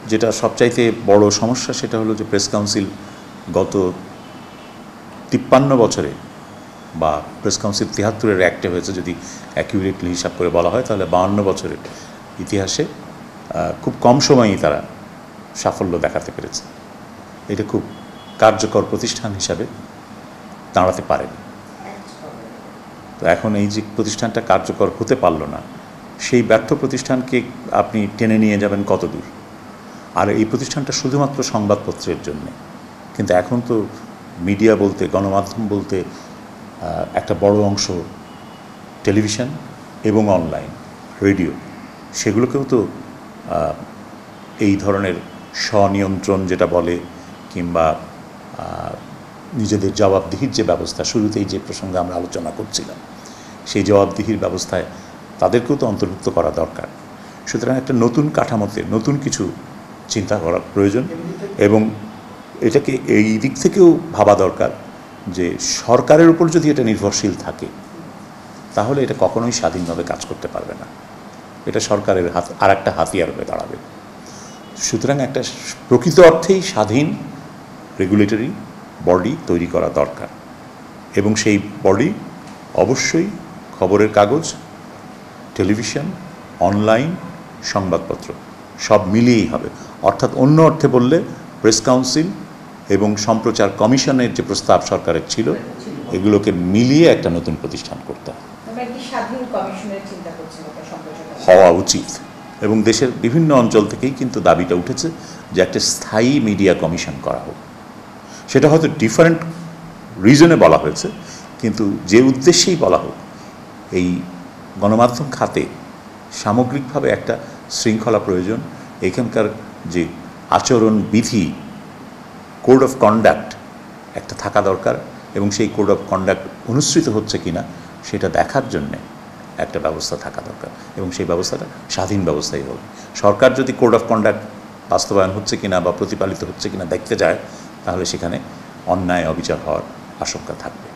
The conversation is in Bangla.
যেটা সবচাইতে বড় সমস্যা সেটা হলো যে প্রেস কাউন্সিল গত 53 বছরে বা প্রেস কাউন্সিল 73-এর অ্যাক্টে হয়েছে, যদি অ্যাকিউরেটলি হিসাব করে বলা হয় তাহলে 52 বছরের ইতিহাসে খুব কম সময়েই তারা সাফল্য দেখাতে পেরেছে। এটা খুব কার্যকর প্রতিষ্ঠান হিসাবে দাঁড়াতে পারেনি। তো এখন এই যে প্রতিষ্ঠানটা কার্যকর হতে পারল না, সেই ব্যর্থ প্রতিষ্ঠানকে আপনি টেনে নিয়ে যাবেন কত দূর? আর এই প্রতিষ্ঠানটা শুধুমাত্র সংবাদপত্রের জন্যে, কিন্তু এখন তো মিডিয়া বলতে, গণমাধ্যম বলতে একটা বড় অংশ টেলিভিশন এবং অনলাইন রেডিও, সেগুলোকেও তো এই ধরনের স্বনিয়ন্ত্রণ যেটা বলে, কিংবা নিজেদের জবাবদিহির যে ব্যবস্থা, শুরুতেই যে প্রসঙ্গে আমরা আলোচনা করছিলাম, সেই জবাবদিহির ব্যবস্থায় তাদেরকেও তো অন্তর্ভুক্ত করা দরকার। সুতরাং একটা নতুন কাঠামোতে নতুন কিছু চিন্তা করার প্রয়োজন, এবং এটাকে এই দিক থেকেও ভাবা দরকার যে সরকারের উপর যদি এটা নির্ভরশীল থাকে তাহলে এটা কখনোই স্বাধীনভাবে কাজ করতে পারবে না, এটা সরকারের আর একটা হাতিয়ার হয়ে দাঁড়াবে। সুতরাং একটা প্রকৃত অর্থেই স্বাধীন রেগুলেটরি বডি তৈরি করা দরকার, এবং সেই বডি অবশ্যই খবরের কাগজ, টেলিভিশন, অনলাইন, সংবাদপত্র সব মিলিয়েই হবে। অর্থাৎ অন্য অর্থে বললে প্রেস কাউন্সিল এবং সম্প্রচার কমিশনের যে প্রস্তাব সরকারের ছিল, এগুলোকে মিলিয়ে একটা নতুন প্রতিষ্ঠান করতে হওয়া উচিত। এবং দেশের বিভিন্ন অঞ্চল থেকেই কিন্তু দাবিটা উঠেছে যে একটা স্থায়ী মিডিয়া কমিশন করা হোক। সেটা হয়তো ডিফারেন্ট রিজনে বলা হয়েছে, কিন্তু যে উদ্দেশ্যেই বলা হোক, এই গণমাধ্যম খাতে সামগ্রিকভাবে একটা শৃঙ্খলা প্রয়োজন। এখানকার যে আচরণ বিধি, কোড অফ কন্ডাক্ট একটা থাকা দরকার, এবং সেই কোড অফ কন্ডাক্ট অনুসৃত হচ্ছে কিনা সেটা দেখার জন্যে একটা ব্যবস্থা থাকা দরকার, এবং সেই ব্যবস্থাটা স্বাধীন ব্যবস্থাই হবে। সরকার যদি কোড অফ কন্ডাক্ট বাস্তবায়ন হচ্ছে কিনা বা প্রতিপালিত হচ্ছে কিনা দেখতে যায়, তাহলে সেখানে অন্যায় অবিচার হওয়ার আশঙ্কা থাকবে।